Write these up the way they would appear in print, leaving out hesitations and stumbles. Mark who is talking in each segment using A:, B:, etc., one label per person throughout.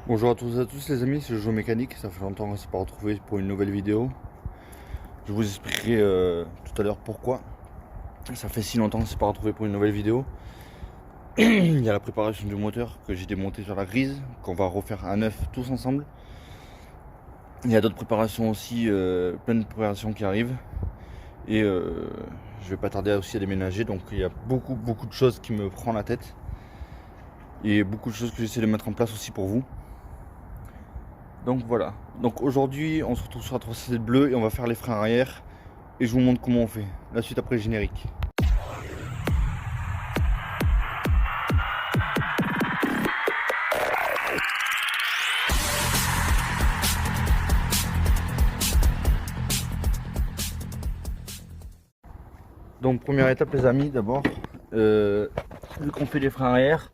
A: Bonjour à tous et à tous les amis, c'est Jojo Mécanique, ça fait longtemps qu'on ne s'est pas retrouvé pour une nouvelle vidéo. Je vous expliquerai tout à l'heure pourquoi ça fait si longtemps qu'on ne s'est pas retrouvé pour une nouvelle vidéo. Il y a la préparation du moteur que j'ai démonté sur la grise, qu'on va refaire à neuf tous ensemble. Il y a d'autres préparations aussi, plein de préparations qui arrivent. Et je vais pas tarder aussi à déménager, donc il y a beaucoup de choses qui me prennent la tête. Et beaucoup de choses que j'essaie de mettre en place aussi pour vous. Donc voilà, donc aujourd'hui on se retrouve sur la 307 bleue et on va faire les freins arrière et je vous montre comment on fait. La suite après le générique. Donc première étape les amis, d'abord, vu qu'on fait les freins arrière,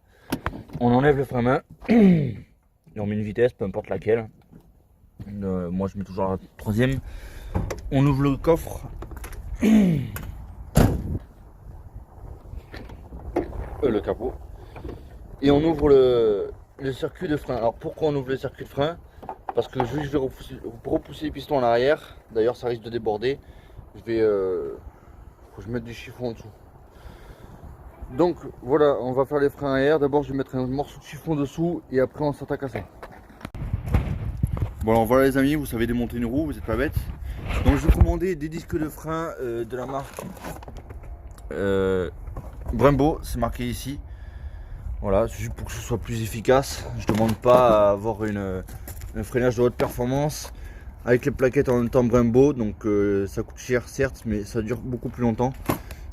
A: on enlève le frein main et on met une vitesse, peu importe laquelle. Moi je mets toujours la troisième. On ouvre le coffre. Le capot. Et on ouvre le circuit de frein. Alors pourquoi on ouvre le circuit de frein? Parce que je vais repousser les pistons en arrière. D'ailleurs ça risque de déborder. Faut que je mette du chiffon en dessous. Donc voilà, on va faire les freins arrière. D'abord je vais mettre un morceau de chiffon dessous et après on s'attaque à ça. Bon alors voilà les amis, vous savez démonter une roue, vous n'êtes pas bêtes. Donc je vais commander des disques de frein de la marque Brembo, c'est marqué ici. Voilà, c'est juste pour que ce soit plus efficace. Je ne demande pas à avoir un freinage de haute performance avec les plaquettes en même temps Brembo. Donc ça coûte cher certes, mais ça dure beaucoup plus longtemps.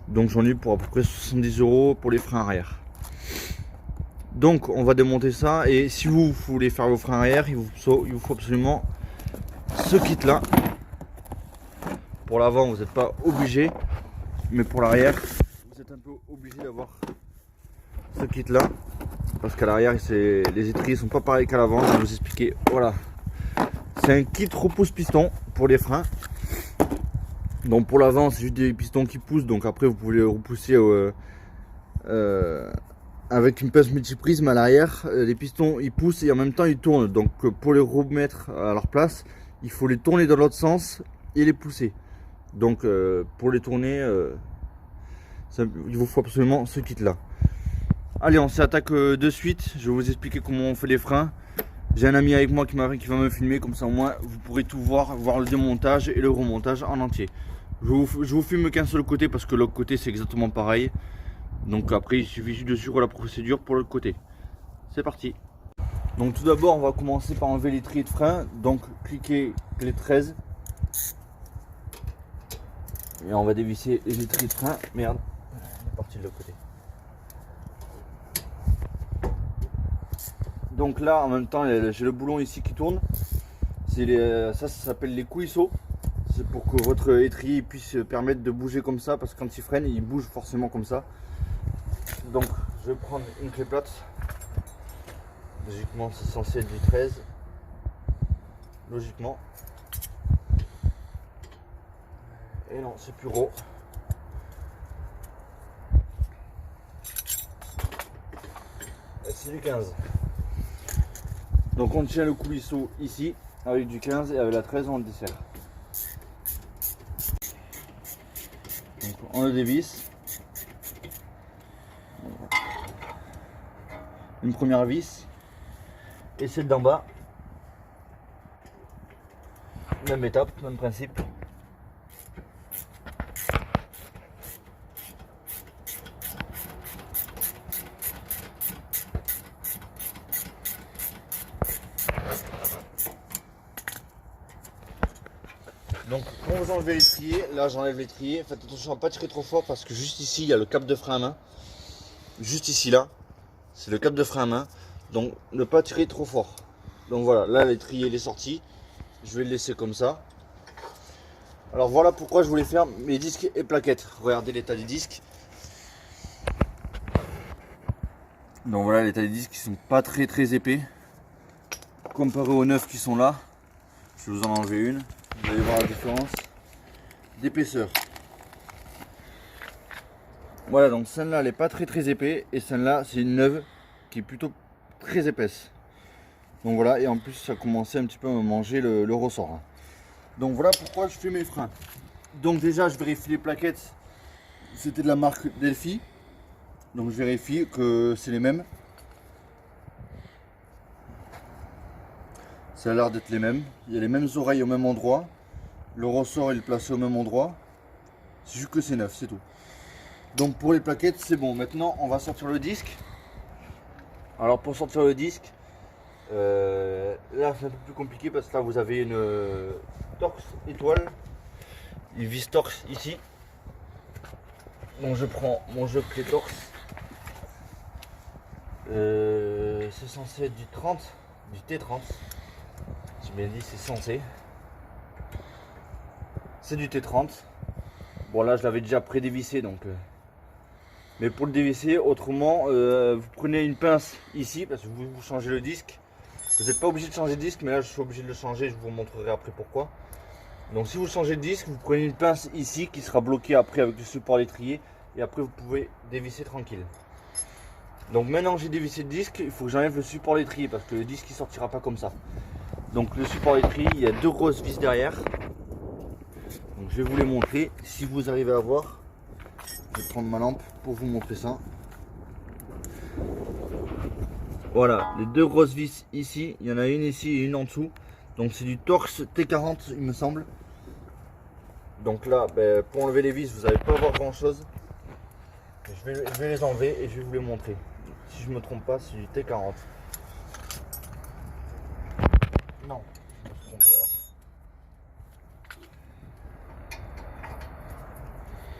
A: Donc j'en ai pour à peu près 70 € pour les freins arrière. Donc on va démonter ça. Et si vous voulez faire vos freins arrière, il vous faut absolument ce kit là. Pour l'avant vous n'êtes pas obligé, mais pour l'arrière vous êtes un peu obligé d'avoir ce kit là. Parce qu'à l'arrière, les étriers sont pas pareils qu'à l'avant. Je vais vous expliquer. Voilà. C'est un kit repousse-piston pour les freins. Donc pour l'avant, c'est juste des pistons qui poussent. Donc après, vous pouvez les repousser avec une pince multiprisme à l'arrière. Les pistons, ils poussent et en même temps, ils tournent. Donc pour les remettre à leur place, il faut les tourner dans l'autre sens et les pousser. Donc pour les tourner, il vous faut absolument ce kit-là. Allez, on s'attaque de suite. Je vais vous expliquer comment on fait les freins. J'ai un ami avec moi qui va me filmer, comme ça au moins vous pourrez tout voir le démontage et le remontage en entier. Je vous filme qu'un seul côté parce que l'autre côté c'est exactement pareil. Donc après il suffit juste de suivre la procédure pour l'autre côté. C'est parti. Donc tout d'abord on va commencer par enlever l'étrier de frein. Donc cliquez clé 13. Et on va dévisser les étriers de frein. Merde, on est parti de l'autre côté. Donc là en même temps j'ai le boulon ici qui tourne. Ça s'appelle les coulisseaux. C'est pour que votre étrier puisse permettre de bouger comme ça, parce que quand il freine il bouge forcément comme ça. Donc je vais prendre une clé plate. Logiquement c'est censé être du 13. Logiquement. Et non, c'est plus gros. C'est du 15. Donc on tient le coulisseau ici avec du 15 et avec la 13 on le dessert. Donc on le dévisse. Une première vis et celle d'en bas. Même étape, même principe. Donc quand vous enlevez l'étrier, là j'enlève l'étrier, faites attention à ne pas tirer trop fort parce que juste ici il y a le cap de frein à main. Juste ici là, c'est le cap de frein à main. Donc ne pas tirer trop fort. Donc voilà, là l'étrier il est sorti. Je vais le laisser comme ça. Alors voilà pourquoi je voulais faire mes disques et plaquettes. Regardez l'état des disques. Donc voilà l'état des disques qui sont pas très épais. Comparé aux neufs qui sont là. Je vais vous en enlever une. Vous allez voir la différence d'épaisseur. Voilà, donc celle-là elle est pas très épais et celle-là c'est une neuve qui est plutôt très épaisse. Donc voilà, et en plus ça commençait un petit peu à me manger le ressort. Hein. Donc voilà pourquoi je fais mes freins. Donc déjà je vérifie les plaquettes, c'était de la marque Delphi. Donc je vérifie que c'est les mêmes. Ça a l'air d'être les mêmes. Il y a les mêmes oreilles au même endroit. Le ressort est placé au même endroit. C'est juste que c'est neuf, c'est tout. Donc pour les plaquettes c'est bon. Maintenant on va sortir le disque. Alors pour sortir le disque, là c'est un peu plus compliqué parce que là vous avez une Torx étoile, une vis Torx ici. Donc je prends mon jeu clé Torx. C'est censé être du 30, du T30. J'ai bien dit c'est censé. C'est du T30. Bon là je l'avais déjà pré-dévissé donc. Mais pour le dévisser, autrement, vous prenez une pince ici parce que vous changez le disque. Vous n'êtes pas obligé de changer de disque, mais là je suis obligé de le changer, je vous montrerai après pourquoi. Donc si vous changez de disque, vous prenez une pince ici qui sera bloquée après avec le support d'étrier et après vous pouvez dévisser tranquille. Donc maintenant que j'ai dévissé le disque, il faut que j'enlève le support d'étrier parce que le disque il sortira pas comme ça. Donc le support d'étrier, il y a deux grosses vis derrière. Donc je vais vous les montrer si vous arrivez à voir. Je vais prendre ma lampe pour vous montrer ça. Voilà, les deux grosses vis ici, il y en a une ici et une en dessous. Donc c'est du Torx T40 il me semble. Donc là, pour enlever les vis, vous n'allez pas voir grand chose. Je vais les enlever et je vais vous les montrer. Si je ne me trompe pas, c'est du T40. Non, je me suis trompé alors.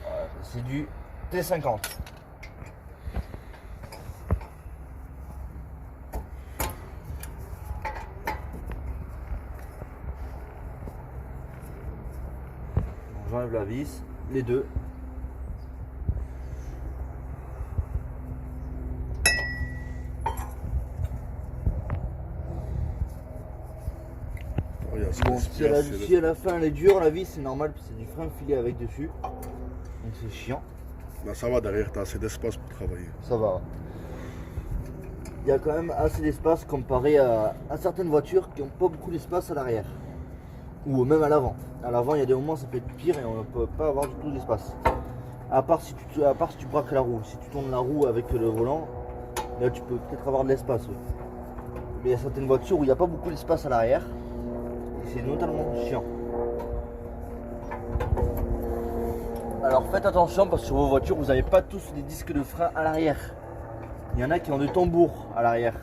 A: Voilà, c'est du T50. J'enlève la vis, les deux. Bon, si à la fin elle est dure, la vis c'est normal, c'est du frein filé avec dessus. Donc c'est chiant.
B: Là ça va, derrière tu as assez d'espace pour travailler.
A: Ça va. Il y a quand même assez d'espace comparé à certaines voitures qui n'ont pas beaucoup d'espace à l'arrière. Ou même à l'avant. À l'avant il y a des moments ça peut être pire et on ne peut pas avoir du tout d'espace. À part si tu braques la roue. Si tu tournes la roue avec le volant, là tu peux peut-être avoir de l'espace. Oui. Mais il y a certaines voitures où il n'y a pas beaucoup d'espace à l'arrière. C'est notamment chiant. Alors faites attention parce que sur vos voitures vous n'avez pas tous des disques de frein à l'arrière. Il y en a qui ont des tambours à l'arrière.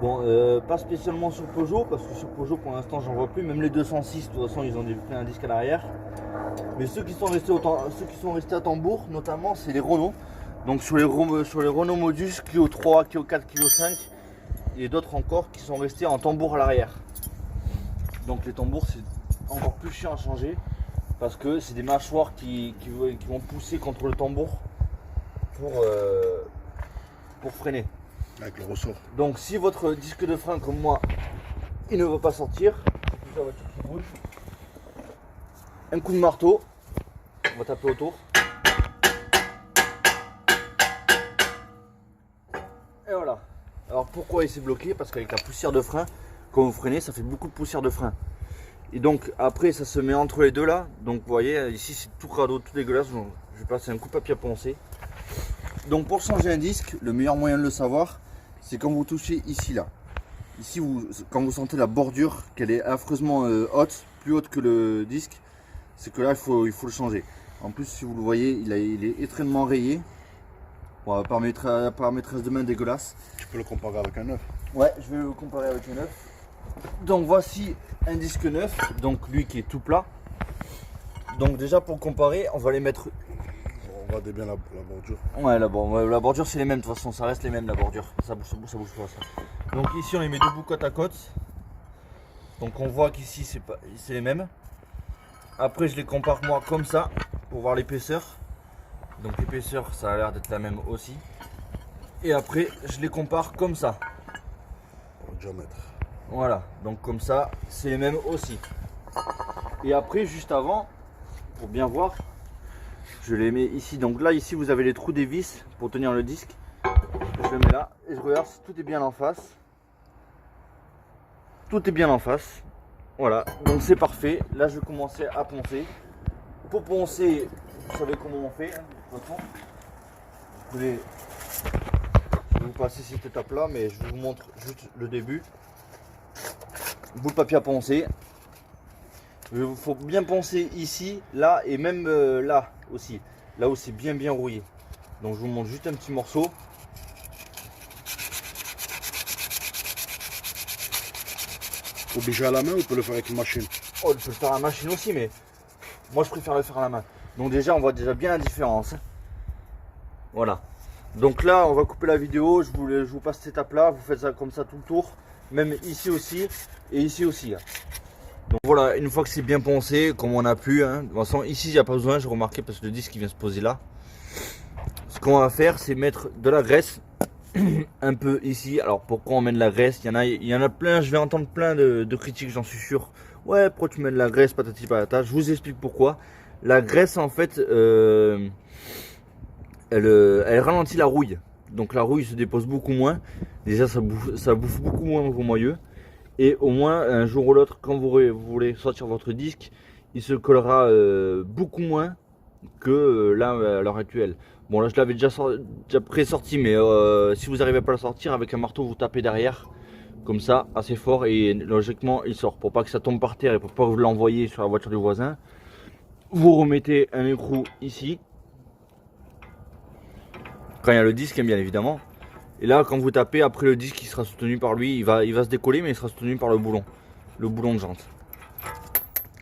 A: Bon, pas spécialement sur Peugeot parce que sur Peugeot pour l'instant j'en vois plus. Même les 206 de toute façon ils ont un disque à l'arrière. Mais ceux qui sont restés à tambour notamment c'est les Renault. Donc sur les Renault Modus, Clio 3, Clio 4, Clio 5 et d'autres encore qui sont restés en tambour à l'arrière. Donc les tambours c'est encore plus chiant à changer parce que c'est des mâchoires qui vont pousser contre le tambour pour freiner.
B: Avec le ressort.
A: Donc si votre disque de frein comme moi il ne veut pas sortir, c'est la voiture qui bouge. Un coup de marteau, on va taper autour. Et voilà. Alors pourquoi il s'est bloqué? Parce qu'avec la poussière de frein, quand vous freinez, ça fait beaucoup de poussière de frein. Et donc après ça se met entre les deux là. Donc vous voyez ici c'est tout crado, tout dégueulasse. Donc, je vais passer un coup de papier à poncer. Donc pour changer un disque, le meilleur moyen de le savoir, c'est quand vous touchez ici là. Ici quand vous sentez la bordure qu'elle est affreusement haute, plus haute que le disque, c'est que là il faut le changer. En plus si vous le voyez, il est extrêmement rayé. Bon, par maîtresse de main dégueulasse.
B: Tu peux le comparer avec un neuf.
A: Ouais, je vais le comparer avec un neuf. Donc voici un disque neuf, donc lui qui est tout plat. Donc déjà pour comparer, on va les mettre.
B: On regarde bien la bordure.
A: Ouais, la bordure c'est les mêmes de toute façon, ça reste les mêmes la bordure. Ça bouge pas ça. Donc ici on les met debout côte à côte. Donc on voit qu'ici c'est les mêmes. Après je les compare moi comme ça pour voir l'épaisseur. Donc l'épaisseur ça a l'air d'être la même aussi. Et après je les compare comme ça.
B: Pour le diamètre.
A: Voilà, donc comme ça c'est les mêmes aussi. Et après juste avant, pour bien voir, je les mets ici. Donc là ici vous avez les trous des vis pour tenir le disque. Je le mets là et je regarde si tout est bien en face. tout est bien en face. Voilà, donc c'est parfait. Là je vais commencer à poncer. Pour poncer, vous savez comment on fait, hein, de toute façon. Je vais vous passer cette étape là, mais je vous montre juste le début. Boule de papier à poncer. Il faut bien poncer ici, là et même là aussi. Là où c'est bien rouillé. Donc je vous montre juste un petit morceau.
B: Obligé à la main ou on peut le faire avec une machine?
A: Oh, je peux le faire à la machine aussi, mais moi je préfère le faire à la main. Donc déjà on voit déjà bien la différence. Voilà. Donc là on va couper la vidéo, je vous passe cette étape là, vous faites ça comme ça tout le tour. Même ici aussi et ici aussi. Donc voilà, une fois que c'est bien poncé, comme on a pu, hein, de toute façon ici il n'y a pas besoin, j'ai remarqué parce que le disque il vient se poser là. Ce qu'on va faire c'est mettre de la graisse un peu ici. Alors pourquoi on met de la graisse? Il y en a plein, je vais entendre plein de critiques, j'en suis sûr. Ouais, pourquoi tu mets de la graisse, patati patata? Je vous explique pourquoi. La graisse en fait, elle ralentit la rouille. Donc la rouille se dépose beaucoup moins. Déjà ça bouffe beaucoup moins vos moyeux. Et au moins un jour ou l'autre, quand vous voulez sortir votre disque, il se collera beaucoup moins que là à l'heure actuelle. Bon là je l'avais déjà pré-sorti, mais si vous n'arrivez pas à le sortir, avec un marteau vous tapez derrière comme ça assez fort et logiquement il sort. Pour pas que ça tombe par terre et pour pas que vous l'envoyiez sur la voiture du voisin, vous remettez un écrou ici quand il y a le disque, bien évidemment. Et là quand vous tapez, après le disque il sera soutenu par lui, il va se décoller, mais il sera soutenu par le boulon de jante.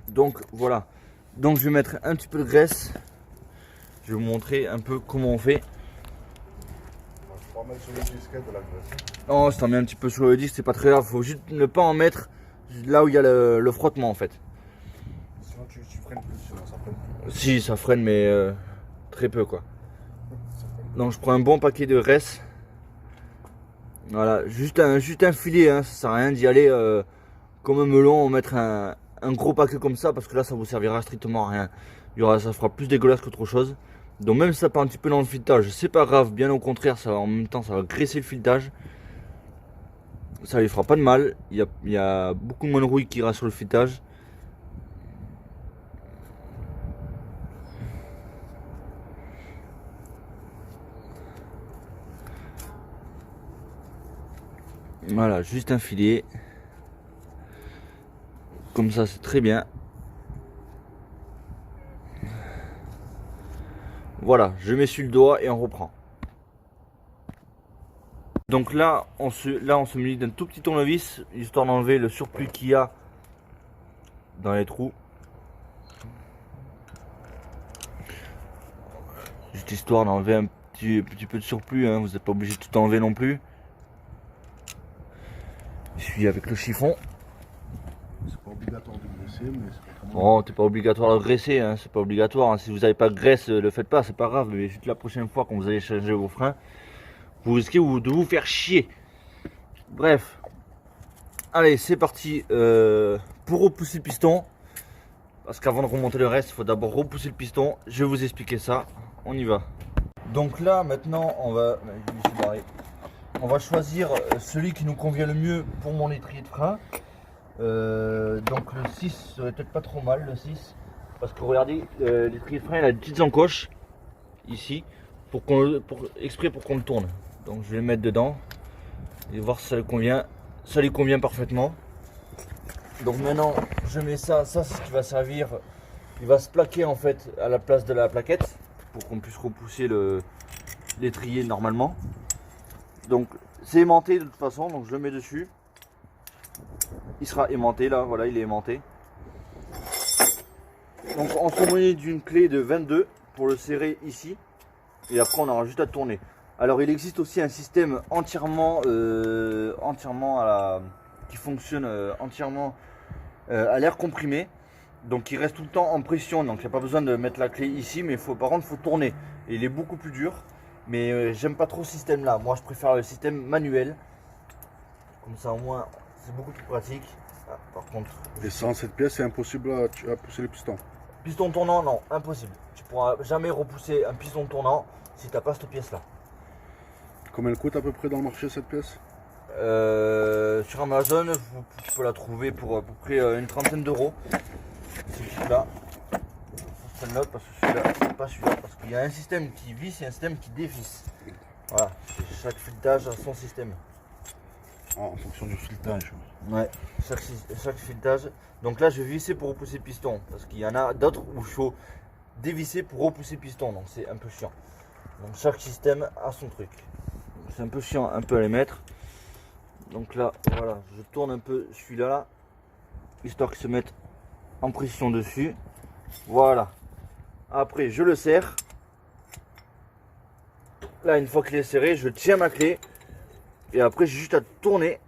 A: Donc voilà, donc je vais mettre un petit peu de graisse. Je vais vous montrer un peu comment on fait.
B: Je vais mettre sur le disque de la graisse.
A: Oh, si t'en mets un petit peu sur le disque, c'est pas très grave. Faut juste ne pas en mettre là où il y a le frottement en fait.
B: Sinon tu freines plus, sinon ça freine plus.
A: Si, ça freine, mais très peu quoi. Donc je prends un bon paquet de graisse. Voilà, juste un filet, hein. Ça sert à rien d'y aller comme un melon, mettre un gros paquet comme ça, parce que là ça vous servira strictement à rien. Ça fera plus dégueulasse qu'autre chose. Donc même si ça part un petit peu dans le filetage, c'est pas grave, bien au contraire, en même temps ça va graisser le filetage. Ça lui fera pas de mal, il y a beaucoup moins de rouille qui ira sur le filetage. Voilà, juste un filet. Comme ça c'est très bien. Voilà, je m'essuie le doigt et on reprend. Donc là, on se munit d'un tout petit tournevis, histoire d'enlever le surplus qu'il y a dans les trous. Juste histoire d'enlever un petit peu de surplus, hein. Vous n'êtes pas obligé de tout enlever non plus. Je suis avec le chiffon.
B: C'est pas obligatoire de graisser, mais c'est pas
A: Oh, c'est pas obligatoire de graisser, hein. C'est pas obligatoire, hein. Si vous n'avez pas de graisse, le faites pas, c'est pas grave. Mais juste la prochaine fois quand vous allez changer vos freins, vous risquez de vous faire chier. Bref. Allez, c'est parti pour repousser le piston. Parce qu'avant de remonter le reste, il faut d'abord repousser le piston. Je vais vous expliquer ça. On y va. Donc là, maintenant, on va choisir celui qui nous convient le mieux pour mon étrier de frein. Donc le 6 serait peut-être pas trop mal, le 6. Parce que regardez, l'étrier de frein, il a des petites encoches ici. Exprès pour qu'on le tourne. Donc je vais le mettre dedans et voir si ça lui convient. Ça lui convient parfaitement. Donc maintenant je mets ça c'est ce qui va servir. Il va se plaquer en fait à la place de la plaquette pour qu'on puisse repousser l'étrier normalement. Donc c'est aimanté de toute façon, donc je le mets dessus. Il sera aimanté là, voilà, il est aimanté. Donc on se munit d'une clé de 22 pour le serrer ici. Et après on aura juste à tourner. Alors il existe aussi un système entièrement qui fonctionne entièrement à l'air comprimé. Donc il reste tout le temps en pression. Donc il n'y a pas besoin de mettre la clé ici. Mais par contre il faut tourner. Et il est beaucoup plus dur. Mais j'aime pas trop ce système là. Moi je préfère le système manuel. Comme ça au moins c'est beaucoup plus pratique. Ah, par contre.
B: Et sans cette pièce, c'est impossible à pousser le piston.
A: Piston tournant, non, impossible. Tu pourras jamais repousser un piston tournant si tu n'as pas cette pièce là.
B: Combien elle coûte à peu près dans le marché cette pièce?
A: Sur Amazon, tu peux la trouver pour à peu près une trentaine d'euros. C'est celui-là. Faut prendre l'autre parce que celui-là, c'est pas celui-là. Parce qu'il y a un système qui visse et un système qui dévisse. Voilà, chaque filetage a son système.
B: En fonction du filetage.
A: Ouais, chaque filetage. Donc là, je vais visser pour repousser le piston. Parce qu'il y en a d'autres où il faut dévisser pour repousser le piston. Donc c'est un peu chiant. Donc chaque système a son truc. C'est un peu chiant, un peu à les mettre. Donc là, voilà, je tourne un peu celui-là, là, histoire qu'il se mette en pression dessus. Voilà. Après, je le serre. Là, une fois qu'il est serré, je tiens ma clé. Et après, j'ai juste à tourner.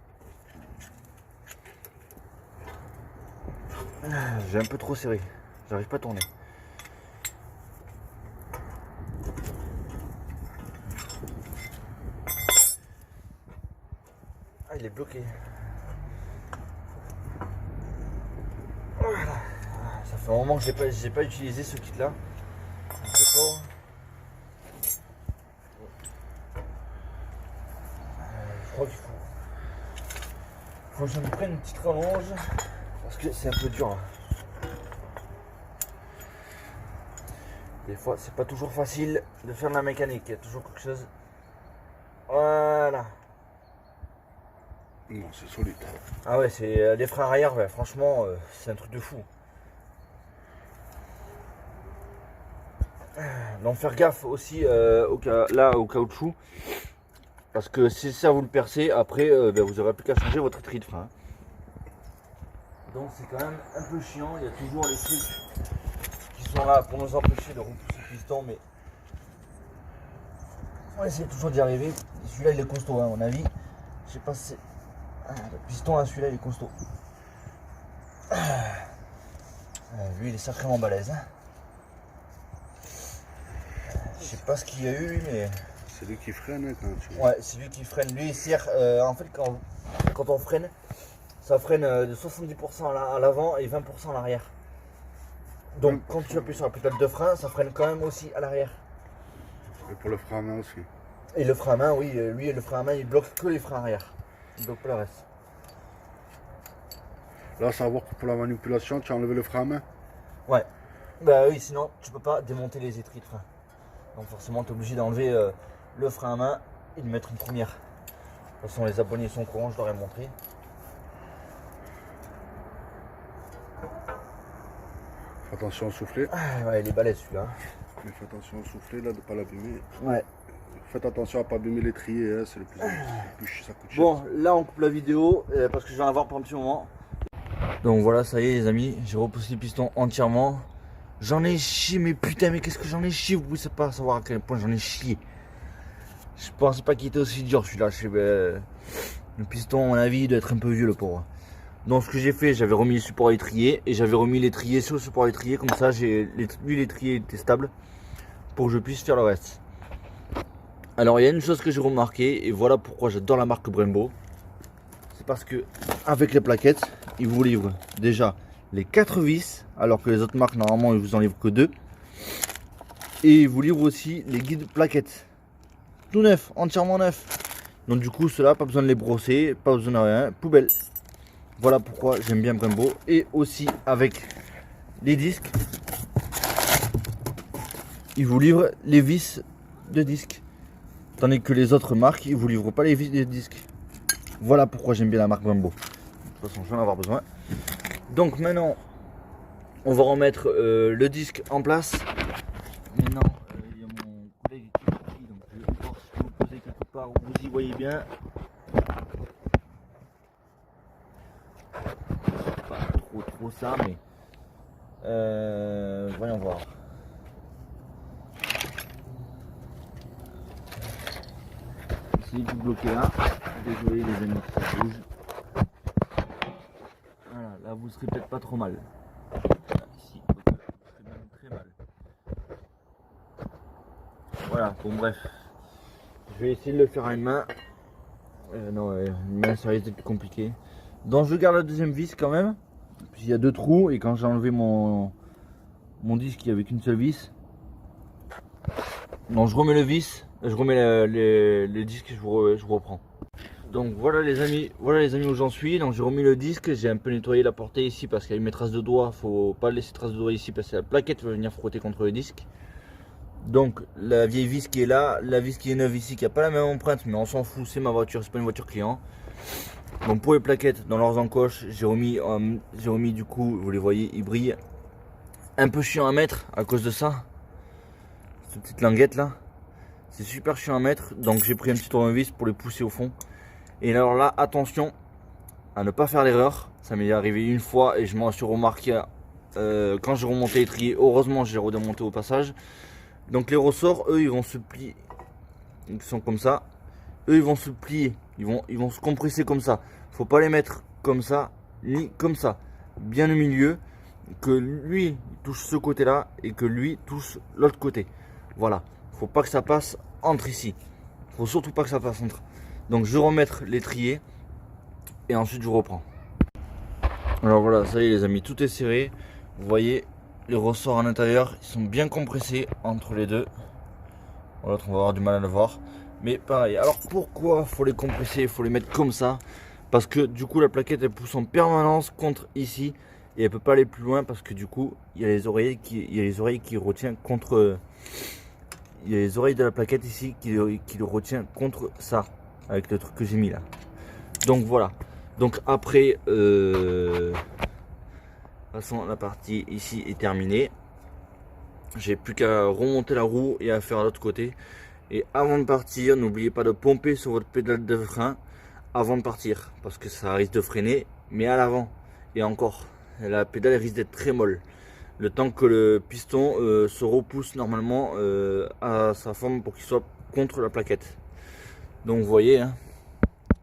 A: J'ai un peu trop serré. J'arrive pas à tourner. Ah, il est bloqué. Voilà. Ça fait un moment que j'ai pas utilisé ce kit là. Je crois qu'il faut que je me prenne une petite rallonge parce que c'est un peu dur là. Des fois c'est pas toujours facile de faire de la mécanique, il y a toujours quelque chose. Voilà.
B: Non, c'est solide.
A: Ah ouais, c'est les freins arrière, ouais, franchement c'est un truc de fou. Donc faire gaffe aussi au caoutchouc. Parce que si ça vous le percez, après vous aurez plus qu'à changer votre étui de frein. Donc c'est quand même un peu chiant, il y a toujours les trucs qui sont là pour nous empêcher de repousser le piston, mais on va essayer toujours d'y arriver. Celui-là il est costaud hein, à mon avis. Je sais pas si c'est. Le piston là, celui-là il est costaud. Lui il est sacrément balèze. Hein. Je sais pas ce qu'il y a eu lui, mais.
B: C'est lui qui freine hein, quand tu...
A: Ouais, c'est lui qui freine. Lui il sert, en fait quand on freine, ça freine de 70% à l'avant et 20% à l'arrière. Donc quand tu appuies sur la pédale de frein, ça freine quand même aussi à l'arrière.
B: Et pour le frein à main aussi.
A: Et le frein à main, oui, lui le frein à main il bloque que les freins arrière. Il bloque pas le reste.
B: Là, savoir que pour la manipulation, tu as enlevé le frein à main.
A: Ouais. Bah oui, sinon tu peux pas démonter les étriers de frein. Donc forcément tu es obligé d'enlever le frein à main et de mettre une première. De toute façon les abonnés sont au courant, je leur ai montré.
B: Fais attention au soufflet.
A: Ah, ouais, il est balèze celui-là.
B: Mais fais attention au soufflet là, de ne pas l'abîmer.
A: Ouais.
B: Faites attention à ne pas abîmer l'étrier, hein, c'est le plus ça coûte cher.
A: Bon, là on coupe la vidéo parce que je vais en avoir pour un petit moment. Donc voilà, ça y est les amis, j'ai repoussé le piston entièrement. J'en ai chié, mais putain, mais qu'est-ce que j'en ai chié, vous ne pouvez pas savoir à quel point j'en ai chié. Je pensais pas qu'il était aussi dur celui-là. Le piston, à mon avis, il doit être un peu vieux le pauvre. Donc ce que j'ai fait, j'avais remis le support étrier et j'avais remis l'étrier sur le support étrier. Comme ça, lui l'étrier était stable pour que je puisse faire le reste. Alors il y a une chose que j'ai remarqué et voilà pourquoi j'adore la marque Brembo. C'est parce que avec les plaquettes, ils vous livrent déjà les 4 vis, alors que les autres marques normalement ils vous en livrent que 2. Et ils vous livrent aussi les guides plaquettes. Tout neuf, entièrement neuf. Donc du coup ceux-là, pas besoin de les brosser, pas besoin de rien, poubelle. Voilà pourquoi j'aime bien Brembo. Et aussi avec les disques, ils vous livrent les vis de disques. Tandis que les autres marques, ils vous livrent pas les vis de disques. Voilà pourquoi j'aime bien la marque Brembo. De toute façon, je vais en avoir besoin. Donc maintenant, on va remettre le disque en place. Maintenant, il y a mon collègue qui est parti, donc je vais voir si je peux vous poser quelque part où vous y voyez bien. Pas trop ça, mais voyons voir. Essayez de vous bloquer là. Désolé les amis, ça bouge. Voilà, là vous serez peut-être pas trop mal. Ici, vous serez même très mal. Voilà, bon bref. Je vais essayer de le faire à une main. Non, une main ça risque d'être compliqué. Donc je garde la deuxième vis quand même. Puis il y a 2 trous et quand j'ai enlevé mon disque il n'y avait qu'une seule vis. Donc je remets le vis, je remets les disques et je vous reprends. Donc voilà les amis où j'en suis. Donc j'ai remis le disque, j'ai un peu nettoyé la portée ici parce qu'il y a mes traces de doigts. Faut pas laisser traces de doigts ici parce que la plaquette va venir frotter contre le disque. Donc la vieille vis qui est là, la vis qui est neuve ici qui a pas la même empreinte, mais on s'en fout, c'est ma voiture, c'est pas une voiture client. Donc pour les plaquettes dans leurs encoches, j'ai remis du coup, vous les voyez, ils brillent. Un peu chiant à mettre à cause de ça. Cette petite languette là, c'est super chiant à mettre. Donc j'ai pris un petit tournevis pour les pousser au fond. Et alors là, attention à ne pas faire l'erreur. Ça m'est arrivé une fois et je m'en suis remarqué quand j'ai remonté les triers. Heureusement, j'ai redémonté au passage. Donc les ressorts, eux, ils vont se plier. Ils sont comme ça. Eux, ils vont se plier. Ils vont se compresser comme ça. Faut pas les mettre comme ça, ni comme ça. Bien au milieu. Que lui touche ce côté-là et que lui touche l'autre côté. Voilà. Faut pas que ça passe entre ici. Faut surtout pas que ça passe entre. Donc je vais remettre les triers et ensuite je reprends. Alors voilà, ça y est les amis, tout est serré. Vous voyez les ressorts à l'intérieur, ils sont bien compressés entre les deux. L'autre on va avoir du mal à le voir. Mais pareil, alors pourquoi faut les compresser, il faut les mettre comme ça? Parce que du coup la plaquette elle pousse en permanence contre ici. Et elle peut pas aller plus loin parce que du coup il y a les oreilles qui retiennent contre. Il y a les oreilles de la plaquette ici qui le retient contre ça. Avec le truc que j'ai mis là. Donc voilà. Donc après de toute façon la partie ici est terminée. J'ai plus qu'à remonter la roue et à faire l'autre côté. Et avant de partir, n'oubliez pas de pomper sur votre pédale de frein avant de partir. Parce que ça risque de freiner, mais à l'avant. Et encore, la pédale risque d'être très molle. Le temps que le piston se repousse normalement à sa forme pour qu'il soit contre la plaquette. Donc vous voyez, hein,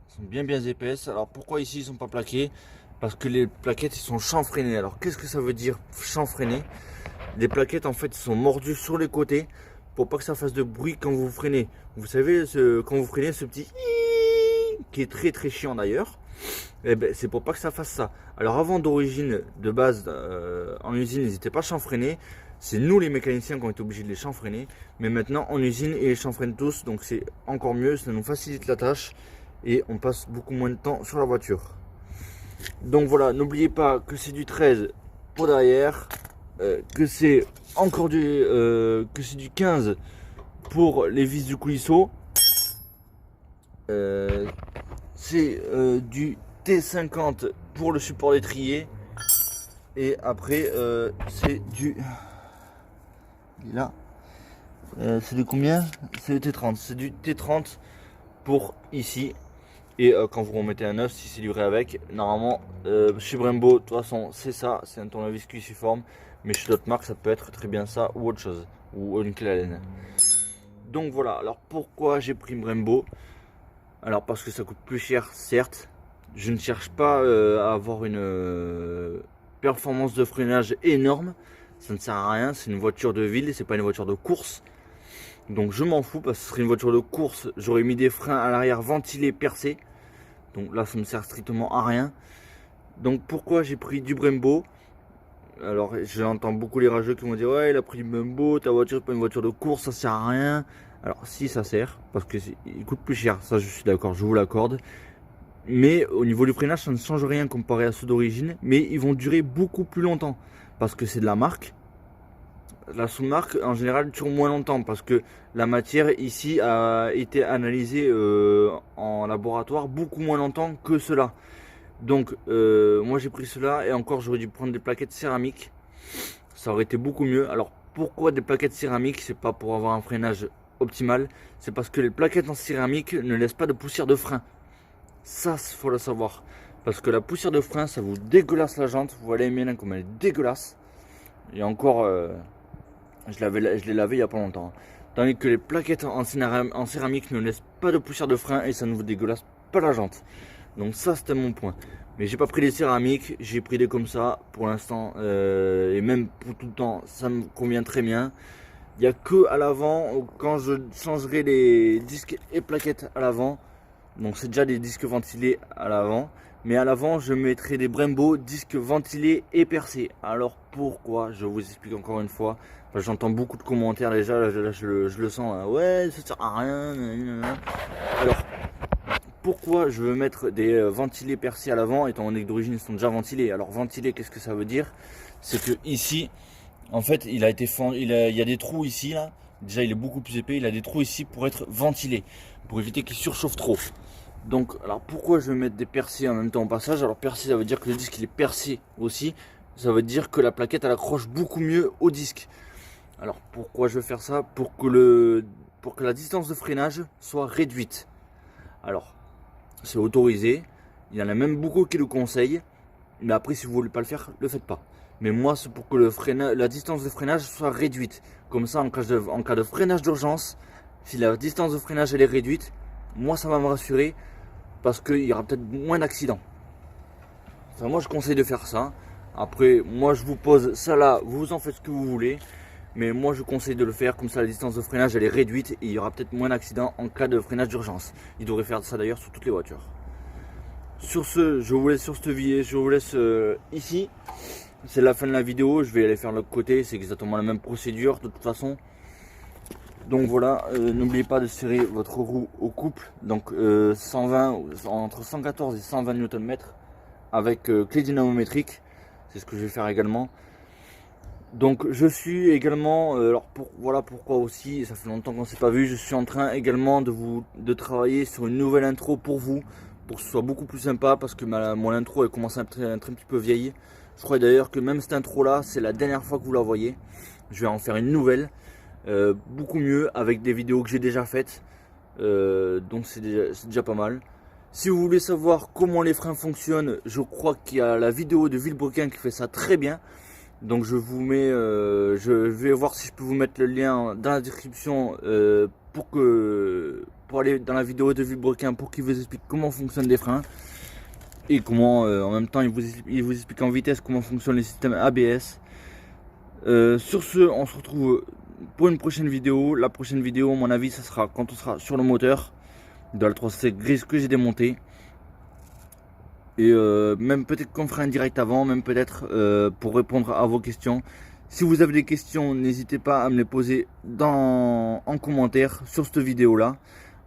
A: ils sont bien épaisses. Alors pourquoi ici ils sont pas plaqués? Parce que les plaquettes ils sont chanfreinées. Alors qu'est-ce que ça veut dire chanfreiné? Les plaquettes en fait ils sont mordus sur les côtés pour pas que ça fasse de bruit quand vous freinez. Vous savez quand vous freinez ce petit qui est très chiant d'ailleurs. Eh ben, c'est pour pas que ça fasse ça. Alors avant d'origine, de base, en usine, ils n'étaient pas chanfreinés. C'est nous les mécaniciens qui ont été obligés de les chanfreiner. Mais maintenant en usine, ils les chanfreinent tous. Donc c'est encore mieux, ça nous facilite la tâche. Et on passe beaucoup moins de temps sur la voiture. Donc voilà, n'oubliez pas que c'est du 13 pour derrière. Que c'est encore que c'est du 15 pour les vis du coulisseau. C'est du T50 pour le support d'étrier. Et après c'est du là c'est de combien? C'est le T30. C'est du T30 pour ici. Et quand vous remettez un neuf, si c'est livré avec, normalement chez Brembo, de toute façon c'est ça, c'est un tournevis cuiciforme. Mais chez d'autres marques ça peut être très bien ça ou autre chose, ou une clé à laine. Donc voilà, alors pourquoi j'ai pris Brembo? Alors parce que ça coûte plus cher, certes. Je ne cherche pas à avoir une performance de freinage énorme. Ça ne sert à rien, c'est une voiture de ville, c'est pas une voiture de course. Donc je m'en fous parce que ce serait une voiture de course. J'aurais mis des freins à l'arrière ventilés, percés. Donc là ça me sert strictement à rien. Donc pourquoi j'ai pris du Brembo? Alors j'entends beaucoup les rageux qui vont dire ouais il a pris du Brembo, ta voiture c'est pas une voiture de course, ça sert à rien. Alors si ça sert, parce que il coûte plus cher, ça je suis d'accord, je vous l'accorde. Mais au niveau du freinage ça ne change rien comparé à ceux d'origine. Mais ils vont durer beaucoup plus longtemps. Parce que c'est de la marque. La sous-marque en général dure moins longtemps. Parce que la matière ici a été analysée en laboratoire beaucoup moins longtemps que cela. Donc moi j'ai pris cela et encore j'aurais dû prendre des plaquettes céramiques. Ça aurait été beaucoup mieux. Alors pourquoi des plaquettes céramiques? C'est pas pour avoir un freinage optimal. C'est parce que les plaquettes en céramique ne laissent pas de poussière de frein. Ça il faut le savoir. Parce que la poussière de frein ça vous dégueulasse la jante. Vous voyez maintenant comme elle est dégueulasse. Et encore je l'ai lavé il n'y a pas longtemps. Tandis que les plaquettes en céramique ne laissent pas de poussière de frein et ça ne vous dégueulasse pas la jante. Donc ça c'était mon point. Mais j'ai pas pris des céramiques, j'ai pris des comme ça pour l'instant. Et même pour tout le temps, ça me convient très bien. Il n'y a que à l'avant, quand je changerai les disques et plaquettes à l'avant. Donc c'est déjà des disques ventilés à l'avant. Mais à l'avant je mettrai des Brembo disques ventilés et percés. Alors pourquoi? Je vous explique encore une fois. J'entends beaucoup de commentaires déjà, là, je le sens. Là, ouais ça sert à rien. Alors pourquoi je veux mettre des ventilés percés à l'avant, étant donné que d'origine ils sont déjà ventilés. Alors ventilés, qu'est-ce que ça veut dire? C'est que ici, en fait, il y a des trous ici là. Déjà, il est beaucoup plus épais. Il a des trous ici pour être ventilé, pour éviter qu'il surchauffe trop. Donc, alors pourquoi je vais mettre des percés en même temps au passage? Alors percé, ça veut dire que le disque il est percé aussi. Ça veut dire que la plaquette elle accroche beaucoup mieux au disque. Alors pourquoi je vais faire ça? Pour que la distance de freinage soit réduite. Alors, c'est autorisé. Il y en a même beaucoup qui le conseillent. Mais après, si vous ne voulez pas le faire, le faites pas. Mais moi, c'est pour que la distance de freinage soit réduite. Comme ça, en cas de freinage d'urgence, si la distance de freinage elle est réduite, moi, ça va me rassurer parce qu'il y aura peut-être moins d'accidents. Enfin, moi, je conseille de faire ça. Après, moi, je vous pose ça là, vous en faites ce que vous voulez. Mais moi, je conseille de le faire. Comme ça, la distance de freinage elle est réduite et il y aura peut-être moins d'accidents en cas de freinage d'urgence. Il devrait faire ça d'ailleurs sur toutes les voitures. Sur ce, je vous laisse sur cette vidéo, je vous laisse ici. C'est la fin de la vidéo, je vais aller faire l'autre côté, c'est exactement la même procédure de toute façon. Donc voilà, n'oubliez pas de serrer votre roue au couple, donc 120, entre 114 et 120 Nm avec clé dynamométrique, c'est ce que je vais faire également. Donc je suis également, voilà pourquoi aussi, ça fait longtemps qu'on ne s'est pas vu, je suis en train également de travailler sur une nouvelle intro pour vous, pour que ce soit beaucoup plus sympa, parce que mon intro elle commence à être un petit peu vieille. Je crois d'ailleurs que même cette intro là, c'est la dernière fois que vous la voyez. Je vais en faire une nouvelle, beaucoup mieux, avec des vidéos que j'ai déjà faites, donc c'est déjà pas mal. Si vous voulez savoir comment les freins fonctionnent, je crois qu'il y a la vidéo de Villebrequin qui fait ça très bien. Donc je vous mets, je vais voir si je peux vous mettre le lien dans la description pour aller dans la vidéo de Villebrequin pour qu'il vous explique comment fonctionnent les freins et comment en même temps il vous explique en vitesse comment fonctionnent les systèmes ABS. Sur ce, on se retrouve pour une prochaine vidéo. La prochaine vidéo, à mon avis, ça sera quand on sera sur le moteur de la 3C grise que j'ai démonté. Et même peut-être qu'on fera un direct avant, même peut-être pour répondre à vos questions. Si vous avez des questions, n'hésitez pas à me les poser en commentaire sur cette vidéo là.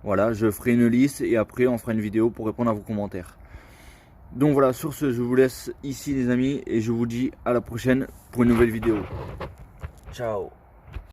A: Voilà, je ferai une liste et après on fera une vidéo pour répondre à vos commentaires. Donc voilà, sur ce, je vous laisse ici les amis et je vous dis à la prochaine pour une nouvelle vidéo. Ciao.